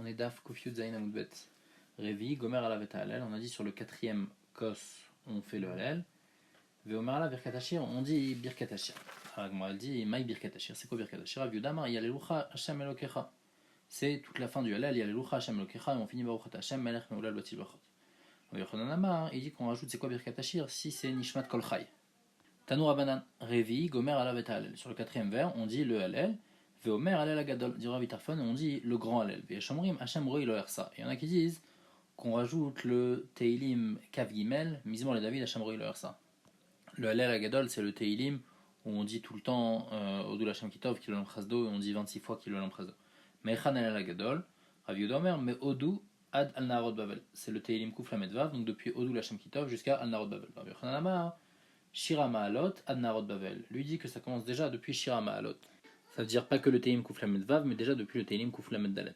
On est Daf Kofiut Zain Amoudbet Revi, Gomer Alav et Halel. On a dit sur le quatrième Kos, on fait le Halel. Veomer Alav Birkat Hashir, on dit Birkat Hashir. Alors, elle dit Maï Birkat Hashir. C'est quoi Birkat Hashir? Aviudama, il y a l'Elucha Hashem Elokecha. C'est toute la fin du Halel, il y a l'Elucha Hashem Elokecha et on finit Baruchat Hashem Melech Meulal Batil Bachot. Il dit qu'on rajoute c'est quoi Birkat Hashir si c'est Nishmat Kol Chai. Tanou Rabanan, Revi, Gomer Alav et Halel. Sur le quatrième vers, on dit le Halel. Veomer Halel Agadol, dit Rav Tarfon, on dit le grand Halel. Ve'eshamrim Hashem Roi lo Ersa. Il y en a qui disent qu'on rajoute le Teilim Kav Gimel, Mizmor le David Hashem Roi lo Ersa. Le Halel Agadol, c'est le Teilim où on dit tout le temps Odul Hashem Kitov, Kilolam Chasdo, et on dit 26 fois Kilolam Chasdo. Mais Echan Halel Agadol, Rav Yodomer, mais Odu Ad Al Narod Bavel. C'est le Teilim Kuf Lamed Vav, donc depuis Odul Hashem Kitov jusqu'à Al Narod Bavel. Rav Yochanan Amar, Shira Ma'alot Ad Narod Bavel. Lui dit que ça commence déjà depuis Shira Ma'alot. Ça veut dire pas que le Teilim Kouf Lamed Vav, mais déjà depuis le Teilim Kouf Lamed Dalet.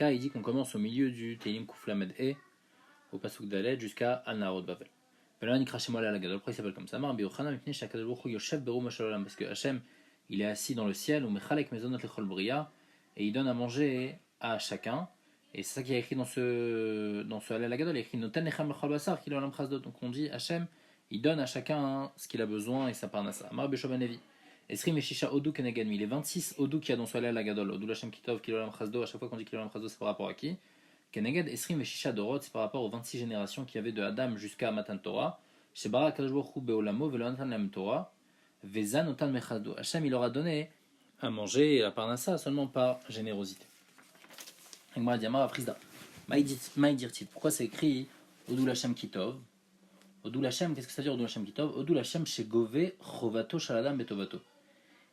Il dit qu'on commence au milieu du Teilim Kouf Lamed E, au Pasuk Dalet, jusqu'à Al Narod Bavel. Pourquoi il s'appelle comme ça? Parce que Hachem, il est assis dans le ciel, et il donne à manger à chacun. Et c'est ça qui est écrit dans ce Halel Agadol. Il est écrit Noten Lechem L'Chol Basar, Kilo Olam Chasdot. Donc on dit Hachem, il donne à chacun ce qu'il a besoin et sa parnassa. Amar Beshobanevi. Esrim et Shisha Odou Keneganmi. Les 26 Odou qu'il y a dans ce Halel Agadol. Odou Lachem Kitov, Kilo Olam Chasdo. À chaque fois qu'on dit Kilo Olam Chasdo, c'est par rapport à qui? Keneged Esrim et Shisha Dorot, c'est par rapport aux 26 générations qu'il y avait de Adam jusqu'à Matan Torah. Shebara Kadosh Baruch Hu Beolamo Velo Natan Lam Torah. Vezan Otan Mechado. Hachem, il leur a donné à manger et la parnassa seulement par générosité. Agmara Diamar Aprisda. Maïdirtit. Pourquoi c'est écrit Odou Lachem Kitov? Odul Hashem, qu'est-ce que ça veut dire Odul Hashem Kitov? Odul Hashem chez Gové, Chovato Shaladam Betovato.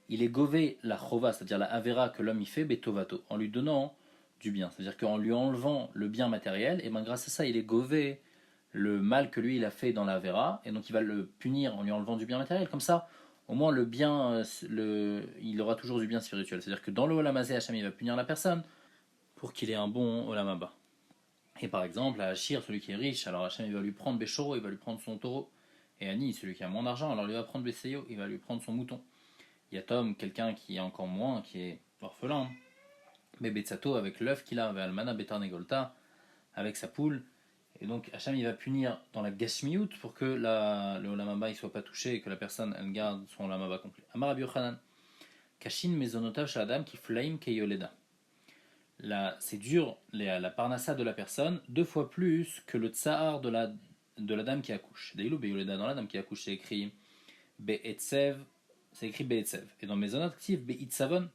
Il est Gové la Chova, c'est-à-dire la Avera que l'homme y fait, Betovato, en lui donnant du bien. C'est-à-dire qu'en lui enlevant le bien matériel, et bien grâce à ça, il est Gové le mal que lui il a fait dans la Avera, et donc il va le punir en lui enlevant du bien matériel. Comme ça, au moins le bien, il aura toujours du bien spirituel. C'est-à-dire que dans le Olam Hazé, Hashem il va punir la personne pour qu'il ait un bon Olam Haba. Et par exemple, à Hachir, celui qui est riche, alors Hachem il va lui prendre Béchoro, il va lui prendre son taureau. Et Ani, celui qui a moins d'argent, alors il va prendre Besseyo, il va lui prendre son mouton. Il y a Tom, quelqu'un qui est encore moins, qui est orphelin. Mais Betsato, avec l'œuf qu'il a, avec Almana Betarnegolta, avec sa poule. Et donc Hachem il va punir dans la Gashmiout pour que le Olamaba ne soit pas touché et que la personne elle garde son Olamaba complet. Amar Rabbi Yochanan, Kashin Mezonotav Shadam ki Flaim Keyoleda. C'est dur, la parnassa de la personne, 2 fois plus que le tsahar de la dame qui accouche. D'ailleurs, Beyoleda, dans la dame qui accouche, c'est écrit Be'etsev, c'est écrit Be'etsev. Et dans Maisonot, c'est Be'itzavon,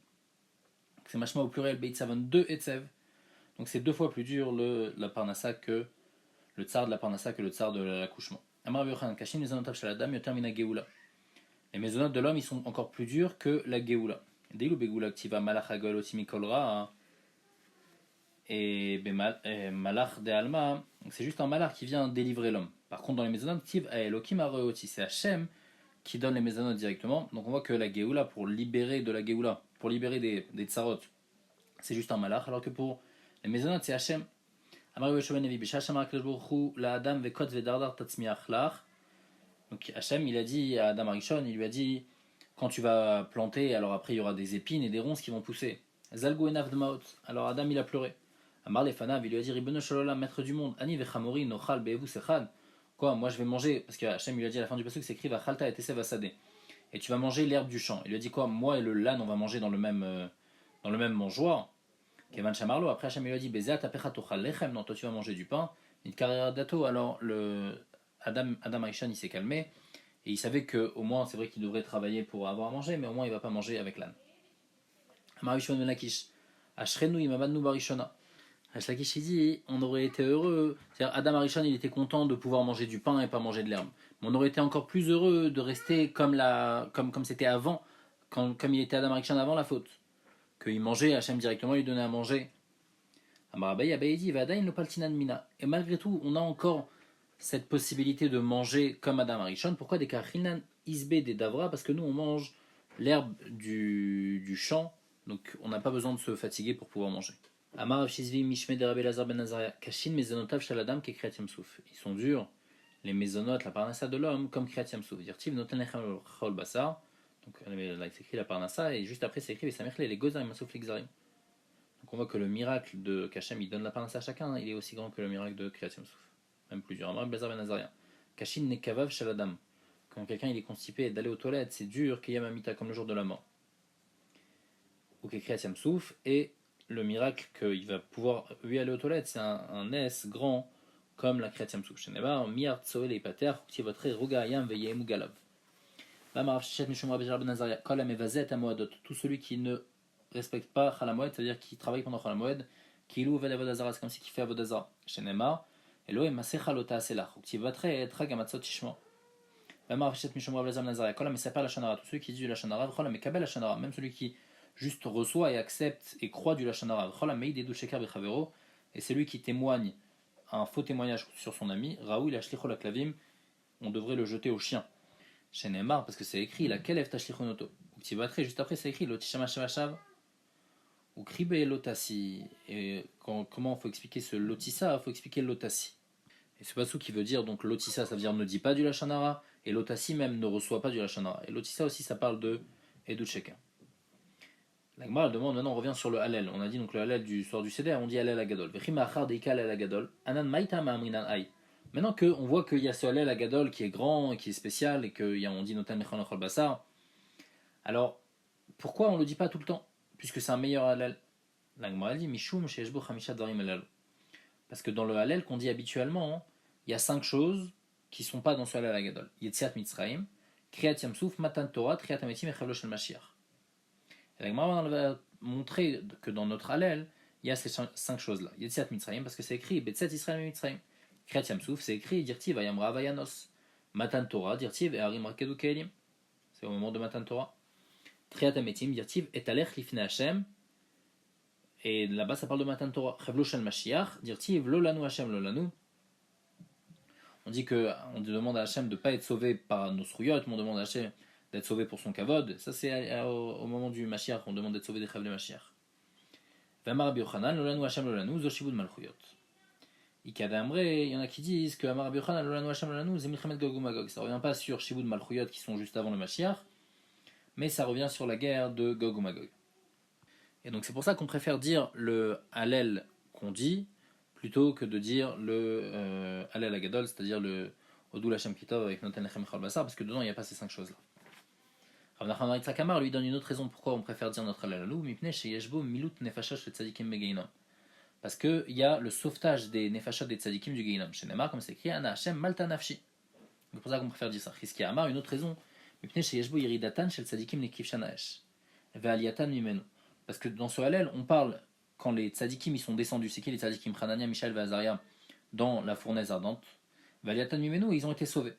c'est machement au pluriel, Be'itzavon, 2 Etsev. Donc c'est 2 fois plus dur la parnassa que le tsar de la parnassa que le tsar de l'accouchement. Amar Yochanan, Kashim, les Maisonot Shaladam, Yotermina Geoula. Les Maisonot de l'homme, ils sont encore plus durs que la Geoula. D'ailleurs, Begoula, Ktiva, Malach Agol, Otimikolra, et Malach de Alma, c'est juste un Malach qui vient délivrer l'homme. Par contre, dans les Mésonotes, c'est Hachem qui donne les Mésonotes directement. Donc on voit que la Géoula, pour libérer de la Géoula, pour libérer des tsarot, c'est juste un Malach, alors que pour les Mésonotes, c'est Hachem. Donc Hachem, il a dit à Adam Arishon, il lui a dit, quand tu vas planter, alors après il y aura des épines et des ronces qui vont pousser. Alors Adam, il a pleuré. Amar Lefanav, il lui a dit Ribono Shalolam, maître du monde, Ani vechamori nochal be'evu sechad. Quoi, moi je vais manger, parce que Hachem lui a dit à la fin du pasuk, c'est écrit Vachalta et Tesev Asadeh. Et tu vas manger l'herbe du champ. Il lui a dit quoi, moi et le l'âne, on va manger dans le même mangeoir. Kevan Shamarlo, après Hachem lui a dit Bezat apecha tochal lechem, non, toi tu vas manger du pain. Une carrière dato, alors Adam Arishon il s'est calmé, et il savait qu'au moins, c'est vrai qu'il devrait travailler pour avoir à manger, mais au moins il va pas manger avec l'âne. Amar Rishon ben Lakish, Ashrenu imamadnu barishona. Lakish il dit, on aurait été heureux, c'est-à-dire Adam Arishon il était content de pouvoir manger du pain et pas manger de l'herbe, mais on aurait été encore plus heureux de rester comme c'était avant, comme il était Adam Arishon avant la faute, qu'il mangeait, Hachem directement lui donnait à manger. Amarabaye Abaye dit, Vadain lo paltinan mina, et malgré tout on a encore cette possibilité de manger comme Adam Arishon. Pourquoi des kachinan isbe des davra? Parce que nous on mange l'herbe du champ, donc on n'a pas besoin de se fatiguer pour pouvoir manger. Amar Shizvi Mishme de Rabbi Lazar ben Azaria, Kashin Mezonotav Shaladam qui Kriyat Yamsouf. Ils sont durs, les mésonotes, la parnassa de l'homme, comme Kriyat Yamsouf. Dirtiv Noten Lechem Basar. Donc là c'est écrit la parnassa, et juste après c'est écrit Vesamerchle les Gozar Yamsouf Lexarim. Donc on voit que le miracle de qu'Hachem il donne la parnasse à chacun, il est aussi grand que le miracle de Kriyat Yam Souf. Même plusieurs. Amar Bezar ben Azaria. Kashin nekavav shaladam. Quand quelqu'un il est constipé et d'aller aux toilettes, c'est dur, Kiyamamita, comme le jour de la mort. Ou Kriyat Yam Souf, et le miracle qu'il va pouvoir lui aller aux toilettes, c'est un S grand comme la Kriyat Yam Souf. Sheneba, Miyar Tsoel et Pater, Kutivotre, Roga Yam Veye Mugalav. Bamarav Shechet Mishum Rabbi Ben Azaria, Kol Amevazet Amoadot. Tout celui qui ne respecte pas Chalamoed, c'est-à-dire qui travaille pendant Chalamoed, qui loue Vedavod c'est comme si qui fait Avodazar. Shenema, Elohim Masecha Lota Aselach, Kutivotre et Trag Amatzot Tishma. Bamarav Shechet Mishum Rabbi Ben Azaria, Kol Amesaper la Shanara, tous ceux qui disent la Shanara, Kol Amekabel la Shanara, même celui qui juste reçoit et accepte et croit du Lashon Hara. Et c'est lui qui témoigne un faux témoignage sur son ami. Raoui la shlicho la klavim, on devrait le jeter au chien. Chez Neymar, parce que c'est écrit la kelef tashlichonoto. Juste après, c'est écrit l'otishama shavashav ou kribe lotasi. Et comment il faut expliquer ce lotissa? Il faut expliquer l'otasi. Et ce passou qui veut dire donc lotissa, ça veut dire ne dit pas du Lashon Hara, et l'otasi même ne reçoit pas du Lashon Hara. Et l'otissa aussi, ça parle de Edut Sheker. La Gemara demande, maintenant on revient sur le Hallel. On a dit donc le Hallel du soir du Seder, on dit Hallel Agadol. Maintenant qu'on voit qu'il y a ce Hallel Agadol qui est grand, qui est spécial, et qu'on dit Notan Mechon Achol Basar, alors pourquoi on ne le dit pas tout le temps, puisque c'est un meilleur Hallel? La Gemara dit Mishum Sheshbo Chamisha Darim Hallel. Parce que dans le Hallel qu'on dit habituellement, il y a 5 choses qui ne sont pas dans ce Hallel Agadol. Yetziat Mitzrayim, Kriyat Yam Souf, Matan Torah, Triat Ametim et Chavlo Shel Mashiach. La Gemara va montrer que dans notre Hallel, il y a ces 5 choses-là. Yetziat Mitzrayim, parce que c'est écrit Betzet Israël Mitzrayim. Kriyat Yam Souf, c'est écrit Dirtiv Vayamra Vayanos. Matan Torah, Dirtiv et Harim Rakedu Keelim. C'est au moment de Matan Torah. Triat Ametim, Dirtiv et Alech Lifne Hashem. Et là-bas, ça parle de Matan Torah. Chavlo Shel Mashiach, Dirtiv Lolanu Hashem Lolanu. On dit qu'on demande à Hashem de ne pas être sauvé par nos srouyot, on demande à Hashem d'être sauvé pour son kavod. Ça, c'est au moment du Mashiach, on demande d'être sauvé des Chavle Mashiach. Vamar Rabbi Yochanan, Lolanu Hashem Lolanu, Zoshibud Malchuyot. Ikadamre, il y en a qui disent que Amar Rabbi Yochanan, Lolanu Hashem Lolanu, Zemilchemet Gog Magog. Ça ne revient pas sur Shibud Malchuyot qui sont juste avant le Mashiach, mais ça revient sur la guerre de Gog Magog. Et donc c'est pour ça qu'on préfère dire le Hallel qu'on dit, plutôt que de dire le Hallel Agadol, c'est-à-dire le Odul Hashem Kitov avec Noten Lechem Echal Basar, parce que dedans il n'y a pas ces 5 choses-là. Rav Nachman Yitzhak Amar lui donne une autre raison pourquoi on préfère dire notre Hallel Alou, Mipnei Sheyeshbo Milut Nefashash le Tzadikim Begeinom. Parce qu'il y a le sauvetage des Nefashot des Tzadikim du Geinom. Chez Neymar, comme c'est écrit, Ana Hashem Malta Nafshi. C'est pour ça qu'on préfère dire ça. Rizki Amar, une autre raison, Mipnei Sheyeshbo Yiridatan Shel Tzadikim Nekif Shanaesh. Ve'aliyatan Mimenu. Parce que dans ce Hallel, on parle quand les Tzadikim ils sont descendus. C'est qui les Tzadikim? Hanania, Mishaël, Azaria dans la fournaise ardente. Ve'aliyatan Mimenu, ils ont été sauvés.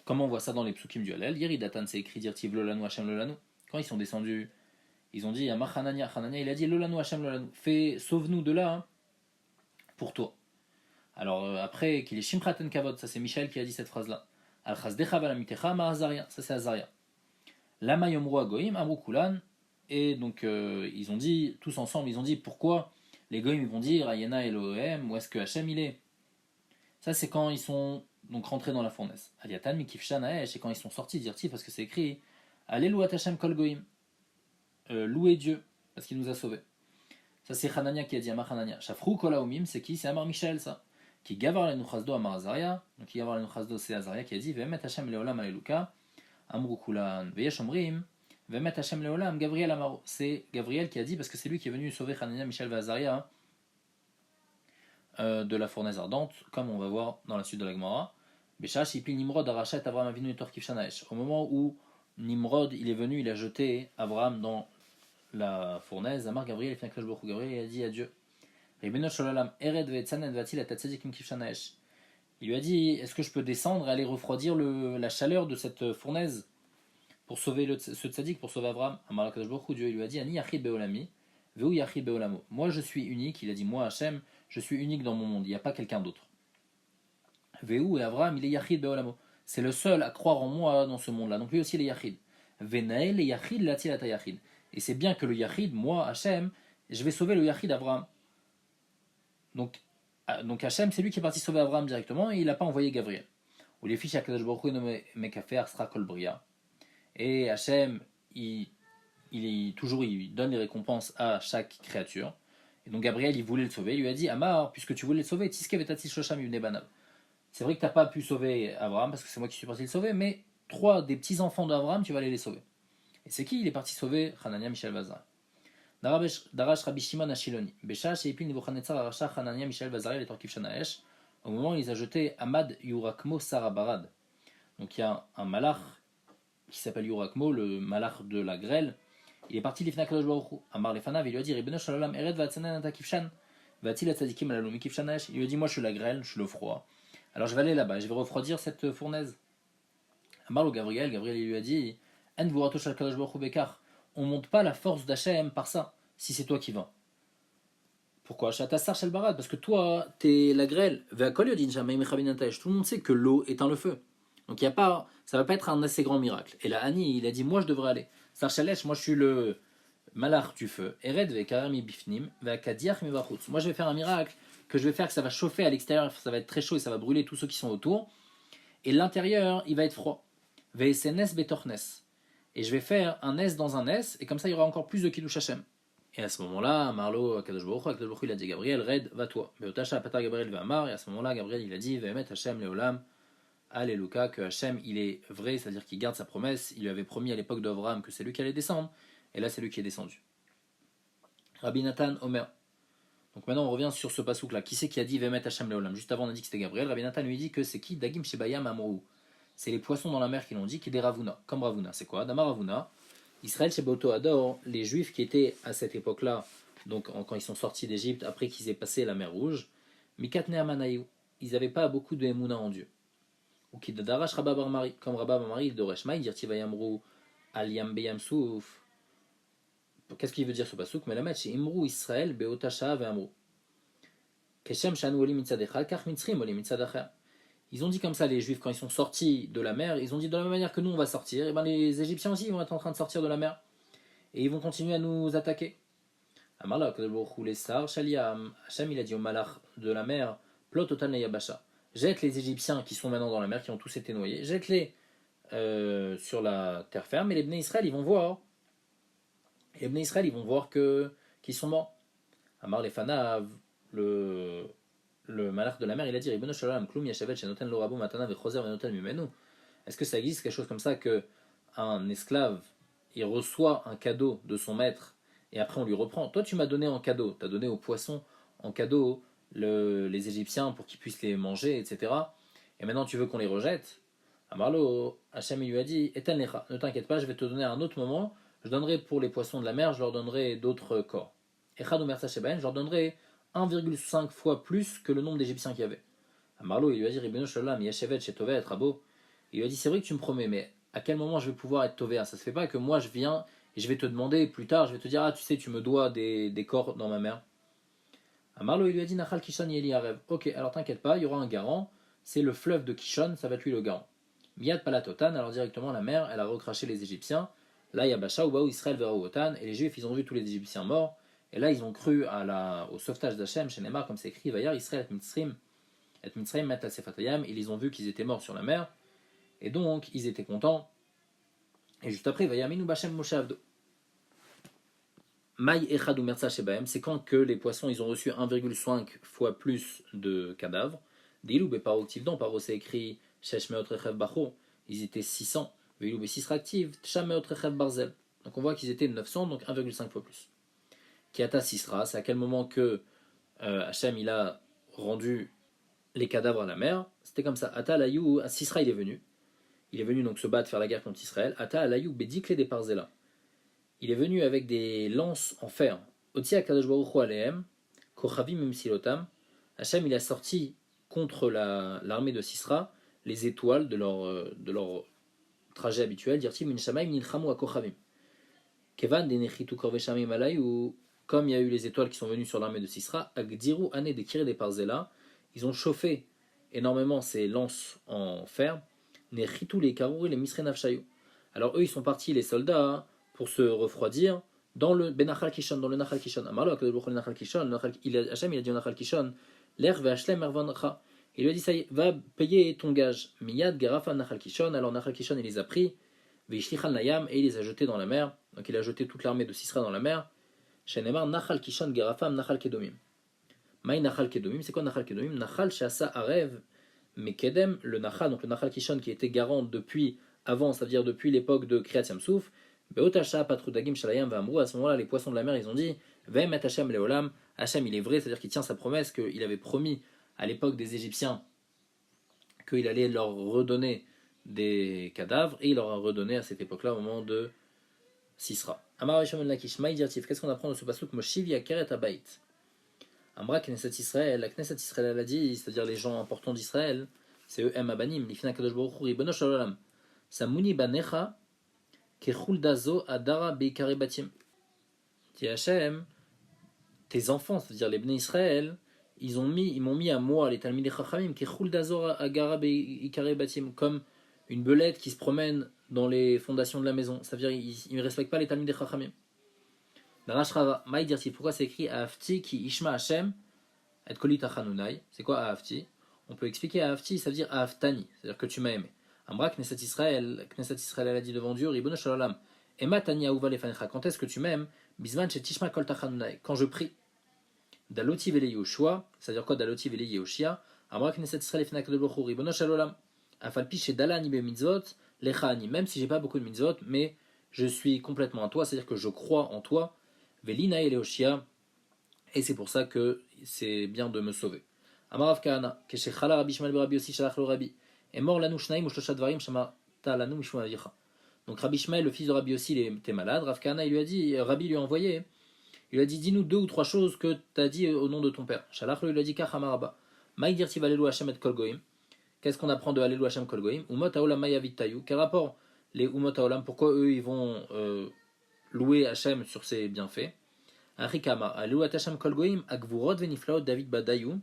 Comment on voit ça dans les psukim du Hallel? Yiridatan, c'est écrit Dirtiv Lolanu Hashem Lolanu. Quand ils sont descendus, ils ont dit à Hanania, Hanania, il a dit Lolanu Hashem Lolanu, sauve-nous de là hein, pour toi. Alors après, qu'il est Shimchaten Kavod, ça c'est Michaël qui a dit cette phrase-là. Al Chazdecha Balamitecha Ma Azaria, ça c'est Azaria. Lama Yomru Agoim Amru Kulan, et donc ils ont dit, tous ensemble, ils ont dit pourquoi les Goïm ils vont dire Ayena Elohim, où est-ce que Hashem il est? Ça c'est quand ils sont donc rentrés dans la fournaise. Aliatan Mikif Shanaesh, et quand ils sont sortis dirti parce que c'est écrit Alléluia Hashem Kol Goïm. Louer Dieu parce qu'il nous a sauvés. Ça c'est Hanania qui a dit Amar Hanania. Shafrou Kolaumim, c'est qui? C'est Amar Michaël ça. Qui gavar le nuchazdo Amar Azaria. Donc qui gavar le nuchazdo c'est Azaria qui a dit Vemet Hashem Leolam Aleluka Amru Kulan Veyesh Omrim Vemet Hashem Leolam Gabriel Amaro. C'est Gabriel qui a dit parce que c'est lui qui est venu sauver Hanania, Michaël et Azaria de la fournaise ardente, comme on va voir dans la suite de la Gemara. Beshash Ipli Nimrod Arachat Avram Avinu et Torkif Shanaesh. Au moment où Nimrod il est venu, il a jeté Avram dans la fournaise, Amar Gabriel, Gabriel a dit à Dieu il lui a dit est-ce que je peux descendre et aller refroidir la chaleur de cette fournaise pour sauver ce tzaddik, pour sauver Avram? Amar Dieu il lui a dit Ani Yachid Beolami, Veu Yachid Beolamo. Moi je suis unique, il a dit moi Hachem, je suis unique dans mon monde, il n'y a pas quelqu'un d'autre. Veu et Avram il est Yachid Beolamo. C'est le seul à croire en moi dans ce monde-là, donc lui aussi il est Yachid. Venael et Yachid Latilata Yachid. Et c'est bien que le Yachid, moi, Hachem, je vais sauver le Yachid Abraham. Donc Hachem, c'est lui qui est parti sauver Abraham directement et il n'a pas envoyé Gabriel. Ou les fiches à Kadosh Baruch Hu nommé Mekafer Sra Kol Bria. Et Hachem, il toujours il donne les récompenses à chaque créature. Et donc Gabriel, il voulait le sauver. Il lui a dit Amar, puisque tu voulais le sauver, Tiske vetatis shosham ibne banav. C'est vrai que tu n'as pas pu sauver Abraham parce que c'est moi qui suis parti le sauver, mais 3 des petits-enfants d'Abraham, tu vas aller les sauver. Et c'est qui il est parti sauver Hanania Michel Vazar. Darash Rabbi Shimon Ashiloni. Besha Sheipin Nebuchadnezzar Arasha Hanania Michel Vazar les Torkif Shanaesh. Au moment où il a jeté Ahmad Yurakmo Sarabarad. Donc il y a un malach qui s'appelle Yurakmo, le malach de la grêle. Il est parti l'Ifna Kadosh Baruch Hu. Amar Lefanav, il lui a dit Ribeno Shalom Ered Vatsanan Atakifshan. Vatil Atzadikim Alalumi Kifshanaesh. Il lui a dit moi je suis la grêle, je suis le froid. Alors je vais aller là-bas, je vais refroidir cette fournaise. Amar Gabriel, il lui a dit En Vurato Shal Kadosh Baruch Hu Bekar. On monte pas la force d'Hachem par ça, si c'est toi qui vas. Pourquoi Shatassar Shel Barad, parce que toi, t'es la grêle. Tout le monde sait que l'eau éteint le feu. Donc y a pas, ça va pas être un assez grand miracle. Et là, Annie, il a dit moi je devrais aller. Sar Shalesh, moi je suis le malach du feu. Ered vekarami bifnim, veakadiach mevachutz. Moi je vais faire un miracle que je vais faire que ça va chauffer à l'extérieur, ça va être très chaud et ça va brûler tous ceux qui sont autour. Et l'intérieur, il va être froid. Vesenes betornes. Et je vais faire un S dans un S, et comme ça il y aura encore plus de Kiddush Hashem. Et à ce moment-là, Marlo, Kadosh Baruch Hu, il a dit Gabriel, Red, va-toi. Beotasha, Patar Gabriel, Ve'amar, et à ce moment-là, Gabriel, il a dit Ve'emet Hashem, Leolam, Alléluia, que Hashem, il est vrai, c'est-à-dire qu'il garde sa promesse. Il lui avait promis à l'époque d'Abraham que c'est lui qui allait descendre, et là, c'est lui qui est descendu. Rabbi Nathan, Omer. Donc maintenant, on revient sur ce pasouk-là. Qui c'est qui a dit Ve'emet Hashem, Leolam? Juste avant, on a dit que c'était Gabriel. Rabbi Nathan lui dit que c'est qui Dagim Shebayam Amrou. C'est les poissons dans la mer qui l'ont dit, qui est des Ravuna. Comme Ravuna, c'est quoi Damar Ravuna. Israël chez Boto Ador, les Juifs qui étaient à cette époque-là, donc quand ils sont sortis d'Égypte, après qu'ils aient passé la mer Rouge, Mikat Ne'amanayu, ils n'avaient pas beaucoup de Emouna en Dieu. Ou qui Darash Rabba Barmari, comme Rabba Barmari, il Doresh Maï, dire Tivayamru Al Yam Souf. Qu'est-ce qu'il veut dire ce pasouk? Mais la mettre chez Imru Israël Beotasha Ve'amru. Keshem Shanu Oli Mitzadechal, Kach Mitzrim Oli Mitzadacher. Ils ont dit comme ça, les Juifs, quand ils sont sortis de la mer, ils ont dit de la même manière que nous on va sortir, et ben les Égyptiens aussi vont être en train de sortir de la mer. Et ils vont continuer à nous attaquer. Amalak, les Sar, Shaliam, Hachem il a dit au malach de la mer, Plot Otan Yabasha. Jette les Égyptiens qui sont maintenant dans la mer, qui ont tous été noyés, jette-les sur la terre ferme, et les Bnei Israël ils vont voir. Et les Bnei Israël ils vont voir qu'ils sont morts. Amar les Fanav, le malach de la mer, il a dit est-ce que ça existe quelque chose comme ça que un esclave il reçoit un cadeau de son maître et après on lui reprend? Toi tu m'as donné en cadeau, tu as donné aux poissons en cadeau les Égyptiens pour qu'ils puissent les manger, etc. Et maintenant tu veux qu'on les rejette? Amarlo, Hachem lui a dit ne t'inquiète pas, je vais te donner à un autre moment, je donnerai pour les poissons de la mer, je leur donnerai d'autres corps. Je leur donnerai 1,5 fois plus que le nombre d'Égyptiens qu'il y avait. Amarlo, il lui a dit Ribeno Shalom, Yashevet, Shetové, Rabo. Il lui a dit c'est vrai que tu me promets, mais à quel moment je vais pouvoir être Tové? Ça se fait pas que moi je viens et je vais te demander plus tard, je vais te dire tu sais, tu me dois des corps dans ma mer. Amarlo, il lui a dit Nachal Kishon Yeli Arev. Ok, alors t'inquiète pas, il y aura un garant, c'est le fleuve de Kishon, ça va être lui le garant. Miyad Palatotan, alors directement la mer, elle a recraché les Égyptiens. Là, Yabasha, Ubaou, Israël, Vera Otan, et les Juifs, ils ont vu tous les Égyptiens morts. Et là, ils ont cru au sauvetage d'Hachem, chez Neymar, comme c'est écrit, Vayar, Israël, et Mitzrayim, Met Sefatayam, ils ont vu qu'ils étaient morts sur la mer, et donc, ils étaient contents. Et juste après, Vayaminu Bachem Moshe Avdo. Maï Echad ou Mertsa Shebaem, c'est quand que les poissons, ils ont reçu 1,5 fois plus de cadavres. Deilou Beparot Tivdon, Paro c'est écrit, Shesh Meot Rechev Bacho, ils étaient 600. Veilou Besisra Active, Tcham Meot Rechev Barzel. Donc on voit qu'ils étaient 900, donc 1,5 fois plus. Kiata Sisra, c'est à quel moment que Hachem il a rendu les cadavres à la mer. C'était comme ça. Ata Alayou, Sisra il est venu. Il est venu donc se battre, faire la guerre contre Israël. Ata Alayou Bedikle des Parzela. Il est venu avec des lances en fer. Otia Kadosh Baruch Hu Alehem, Kochavim Mimsilotam. Hachem il a sorti contre l'armée de Sisra les étoiles de leur trajet habituel. Dirti Min Shamaim Nilchamu a Kochavim. Kevan Denechitu Korveshamim Alayou. Comme il y a eu les étoiles qui sont venues sur l'armée de Sisra, Agdiru Ane de Kiré des Parzela, ils ont chauffé énormément ces lances en fer, Nechitu les Karouri les Misrenavchayu. Alors eux, ils sont partis, les soldats, pour se refroidir dans le Benachal Kishon, dans le Nachal Kishon. Amarlo, Akadosh Nachal Kishon, Hachem, il a dit au Nachal Kishon, L'Er Ve'ashlem Ervancha. Il lui a dit, ça y est, va payer ton gage. Miyad Garafa Nachal Kishon, alors Nachal Kishon, il les a pris, Veishlichan Nayam, et il les a jetés dans la mer. Donc il a jeté toute l'armée de Sisra dans la mer. Shenemar Nachal Kishan Gerafam Nachal Kedomim. Maï Nachal Kedomim, c'est quoi Nachal Kedomim? Nachal Shasa Arev Mekedem, le Nachal, donc le Nachal Kishon qui était garant depuis avant, c'est-à-dire depuis l'époque de Kriyat Yamsouf. Beotasha Patrudagim Shalayam Vamrou, à ce moment-là, les poissons de la mer, ils ont dit Vemet Hashem Leolam, Hashem il est vrai, c'est-à-dire qu'il tient sa promesse qu'il avait promis à l'époque des Égyptiens qu'il allait leur redonner des cadavres, et il leur a redonné à cette époque-là au moment de Sisra. Amar Rishon Lakish, Maï Dirtif, qu'est-ce qu'on apprend de ce pasuk? Moshiv Yakeret Abayit. Amra Knesset Israël, la Knesset Israël elle a dit, c'est-à-dire les gens importants d'Israël, c'est eux M Abanim, Lifina Kadosh Baruch Hu, Ribono Shel Olam, Samuni Banecha, Kechul Dazo Adara Beikare Batim. Dit Hachem, tes enfants, c'est-à-dire les Bnei Israël, ils m'ont mis à moi, les Talmidei Chachamim, Kechul Dazo Adara Beikare Batim, comme une belette qui se promène dans les fondations de la maison. Ça veut dire ils ne respectent pas les Talmidei Chachamim. Darashrava, Maï Dirti, pourquoi c'est écrit Aafti ki Ishma Hashem et Kolit Achanunai? C'est quoi Aafti? On peut expliquer Aafti, ça veut dire Aaftani, c'est-à-dire que tu m'as aimé. Amra Knesset Israël elle a dit devant Dieu, Ribono Shel Olam, Ema Tani Ahuva Lefanecha, quand est-ce que tu m'aimes? Bisman Shet Ishma Kol Tachanunai, quand je prie. Daloti Vele Yehoshua, c'est-à-dire quoi Daloti Vele Yehoshia? Amra Knesset Israël Lefana Kadosh Baruch Hu, Ribono Shel Olam, Afalpi She Dalani Be Mitzvot, Lecha Ani, même si j'ai pas beaucoup de mitzvot, mais je suis complètement en toi, c'est-à-dire que je crois en toi. Velina et Leoshia, et c'est pour ça que c'est bien de me sauver. Amarav Kahana, Keshechala Rabbi Shmuel Rabbi Yossi Shalach lo Rabbi, et mort Lanu Shnaim Ushlosha Dvarim Shamata Lanu Mishmu Avicha. Donc Rabbi Shmuel, le fils de Rabbi Yossi, il était malade. Rav Kahana, il lui a dit, Rabbi lui a envoyé, il lui a dit, dis-nous 2 ou 3 choses que tu as dit au nom de ton père. Shalach lo lui a dit, Kach Amaraba, Maï dirti Valelu Hashem et Kol Goim. Qu'est-ce qu'on apprend de Alelu Hashem Kol Goim? Umot Haolam Mayavit Tayu. Quel rapport les Umot Haolam, pourquoi eux ils vont louer Hashem sur ses bienfaits? Arikama, Alelu Hashem Kol Goim, Agvurot Veniflaot David Badayou.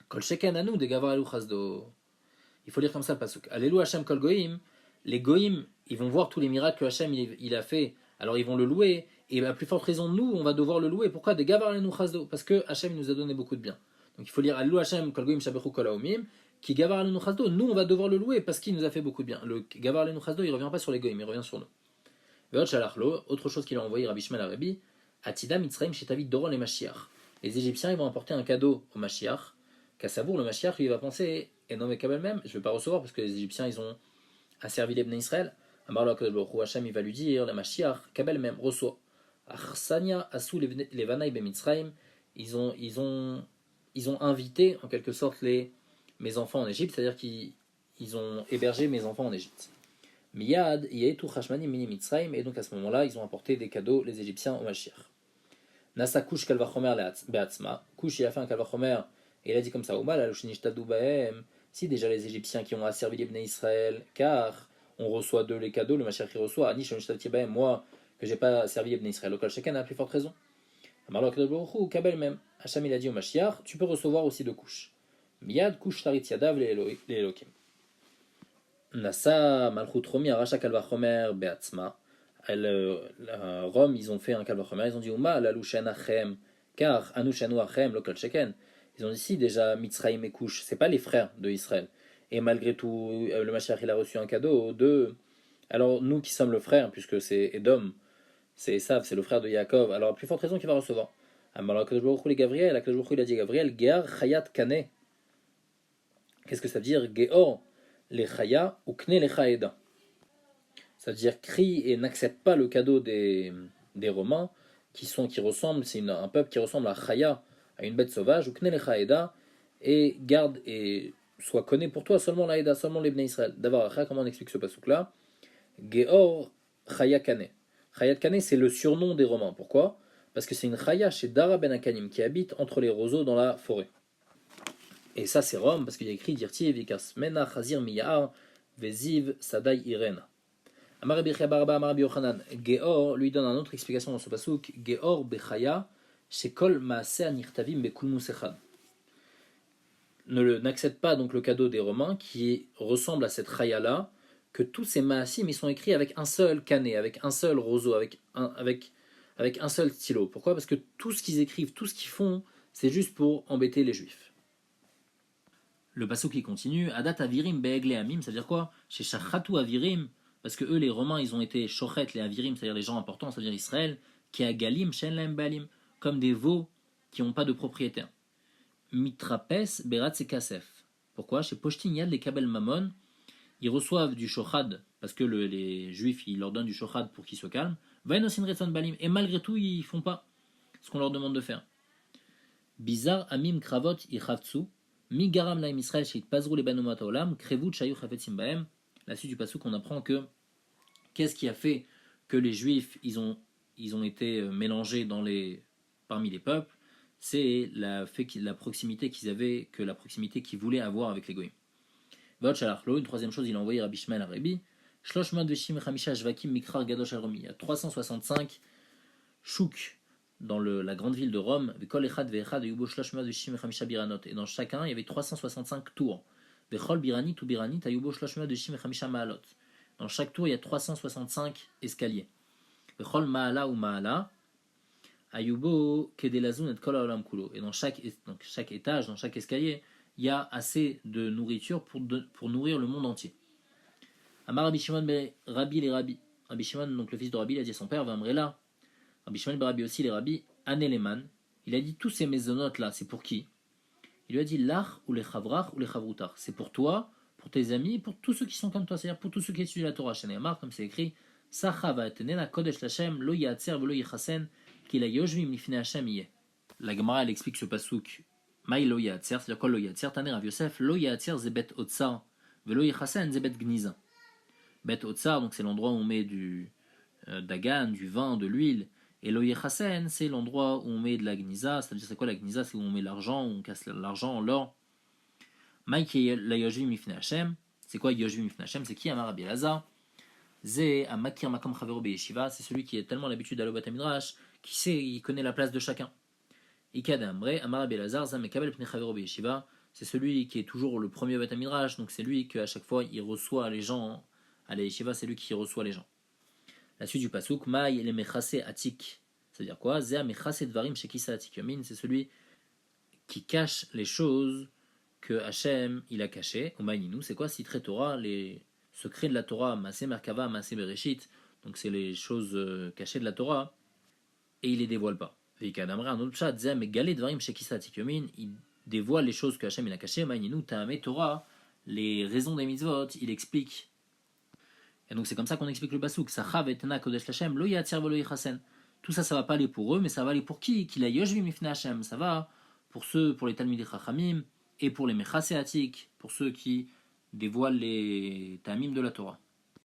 Kol Sheken Anu de Gavar Alelu Chasdo. Il faut lire comme ça le pasuk. Alelu Hashem Kol Goim, les Goïm, ils vont voir tous les miracles que Hashem il a fait, alors ils vont le louer, et à plus forte raison, nous, on va devoir le louer. Pourquoi? De Gavar Alelu Chasdo, parce que Hashem nous a donné beaucoup de bien. Donc il faut lire Alelu Hashem Kol Goim Shabechu Kol Haomim, qui Gavar Alelu Chasdo, nous on va devoir le louer parce qu'il nous a fait beaucoup de bien. Le Gavar Alelu Chasdo, il revient pas sur les Goïm, il revient sur nous. Veot Shalachlo, autre chose qu'il a envoyé Rabbi Shmuel à Rabbi, Atida Mitzrayim Shetavid Doron les Mashiach. Les Égyptiens, ils vont apporter un cadeau au Mashiach. Kassavour, le Mashiach, lui, il va penser, et non mais Kabel même, je ne vais pas recevoir parce que les Égyptiens, ils ont asservi les Bnei Israël. Amarlo Akadosh Baruch Hu, Hashem, il va lui dire, le Mashiach, Kabel même, reçoit. Achsania Asu les Vanaï be Mitzrayim, ils ont invité, en quelque sorte, mes enfants en Égypte, c'est-à-dire qu'ils ont hébergé mes enfants en Égypte. Miyad, Yetu Chashmani Mini Mitzrayim, et donc à ce moment-là, ils ont apporté des cadeaux, les Égyptiens, au Mashiach. Nasa Kush Kalvachomer Beatzma, Kush il a fait un Kalvachomer, et il a dit comme ça, Oumal, Alushinishtadu Bahem, si déjà les Égyptiens qui ont asservi les Bnei Israël, car on reçoit d'eux les cadeaux, le Mashiach qui reçoit, Anishonishtati Bahem, moi, que j'ai pas servi les Bnei Israël, local chacun a la plus forte raison. Amarlo Akadosh Baruch Hu, Kabel même, Hacham il a dit au Mashiach, tu peux recevoir aussi de Kush. Miyad Kush Tarit Yadav les Elokim. Nasa Malchut Romi Aracha Kalvachomer Beatzma. Rome, ils ont fait un Kalvachomer, ils ont dit Uma la Lushen Achem, car Anushanu Achem, local Sheken. Ils ont dit si déjà Mitzrayim et Kush, c'est pas les frères de Israël. Et malgré tout, le Mashiach il a reçu un cadeau de. Alors nous qui sommes le frère, puisque c'est Edom, c'est Esav, c'est le frère de Yaakov, alors à plus forte raison qu'il va recevoir. Alors Akadosh Baruch Hu les Gabriel, Akadosh Baruch Hu il a dit Gabriel, Gear Chayat Kane. Qu'est-ce que ça veut dire? Geor les Chaya ou Kne les Chaeda. Ça veut dire crie et n'accepte pas le cadeau des Romains qui ressemblent, c'est un peuple qui ressemble à Chaya, à une bête sauvage, ou Kne les Chaeda, et garde et soit connu pour toi seulement l'Aïda, seulement les Bnei Israël. D'abord, comment on explique ce passouk là? Geor Chaya Kane. Chayat Kane, c'est le surnom des Romains. Pourquoi? Parce que c'est une Chaya chez Dara ben Akanim qui habite entre les roseaux dans la forêt. Et ça, c'est Rome, parce qu'il y a écrit Dirti Evikas Mena Chazir Miyar Veziv Sadai Irena. Amar Bechia Barba Amar Yochanan. Geor lui donne une autre explication dans ce passouk. Geor Bechaya Shekol Maaser Nirtavim Bekulmus Echad. N'accepte pas donc le cadeau des Romains qui ressemble à cette Chaya là, que tous ces maasim ils sont écrits avec un seul canet, avec un seul roseau, avec un seul stylo. Pourquoi? Parce que tout ce qu'ils écrivent, tout ce qu'ils font, c'est juste pour embêter les Juifs. Le passouk qui continue, Adat Avirim Be'egle Amim, ça veut dire quoi? Chez Shachatu Avirim, Parce que eux, les Romains, ils ont été shochet, les avirim, c'est-à-dire les gens importants, c'est-à-dire Israël, qui a galim, shen laem balim, comme des veaux qui n'ont pas de propriétaire. Mitrapes, berat et kasef. Pourquoi? Chez Poshtin Yad, les Kabel Mamon, ils reçoivent du shochad, parce que les juifs, ils leur donnent du shochad pour qu'ils se calment. Vainosin retzon balim, et malgré tout, ils font pas ce qu'on leur demande de faire. Bizarre, amim kravot ichavtsu, mi garam laim Israël sheit pazrou les banomat olam, krevut shayu chafetzim baem. La suite du pasuk, on apprend que qu'est-ce qui a fait que les juifs, ils ont été mélangés parmi les peuples, c'est la proximité qu'ils avaient, que la proximité qu'ils voulaient avoir avec les goïms. Une troisième chose, il a envoyé Rabbi Shmuel à Rabbi. Il y a 365 chouk dans la grande ville de Rome. Et dans chacun, il y avait 365 tours. Dans chaque tour, il y a 365 escaliers. Et dans chaque étage, dans chaque escalier, il y a assez de nourriture pour nourrir le monde entier. Amar Rabbi Shimon Rabbi les Rabbi. Rabbi Shimon, donc le fils de Rabbi, il a dit à son père, Vamrela. Rabbi Shimon Rabbi aussi les Rabbi, Aneleman. Il a dit tous ces maisonnotes là, c'est pour qui? Il lui a dit l'ach ou les chavrach ou les chavroutar. C'est pour toi, pour tes amis, pour tous ceux qui sont comme toi, c'est-à-dire pour tous ceux qui étudient la Torah. Amar, comme c'est écrit, Sacha va tenena kodesh lachem lo yatser velo yichasen ki la yoshvim lifnei Hashem yeh. La Gemara elle explique ce pasuk. Maï lo yatser, c'est-à-dire quoi lo yatser? Taner Rav Yosef, lo yatser zebet otsar velo yichasen zebet gniza. Bet otsar, donc c'est l'endroit où on met du dagan, du vin, de l'huile. Et lo yichasen, c'est l'endroit où on met de la gniza. C'est-à-dire c'est quoi la gniza? C'est où on met l'argent, où on casse l'argent, l'or. Maï ki la yoshvim lifnei Hashem. C'est quoi yoshvim lifnei Hashem? C'est qui? Amar Rabbi Elazar. Zé à Makir Makam Chavero Beyeshiva, c'est celui qui a tellement l'habitude d'aller au Beth Midrash, qui sait, il connaît la place de chacun. Ikadamre, Amar Rabbi Elazar, Zamekabel Pnei Chavero Beyeshiva, c'est celui qui est toujours le premier au Beth Midrash, donc c'est lui qu'à chaque fois il reçoit les gens à la Yeshiva, c'est lui qui reçoit les gens. La suite du pasuk, Maï le Mechase Atik, c'est-à-dire quoi? Zé Mechase Dvarim Shekisa Atik Yomin, c'est celui qui cache les choses que Hachem il a cachées. Ou Maïninou, c'est quoi? Sitre Torah, les secret de la Torah, Maaseh Merkava, Maaseh Bereshit, donc c'est les choses cachées de la Torah, et il les dévoile pas. Il dévoile les choses que Hachem il a cachées, Maïninou, Ta'ameh Torah, les raisons des mitzvot, il explique. Et donc c'est comme ça qu'on explique le pasuk. Sachav etna kodesh Hashem, lo yatzir velo yichasen. Tout ça, ça va pas aller pour eux, mais ça va aller pour qui? Qu'il a yoshvim lifnei Hashem. Ça va pour les Talmidei Chachamim et pour les Mechase Atik, pour ceux qui dévoile les tamim de la Torah.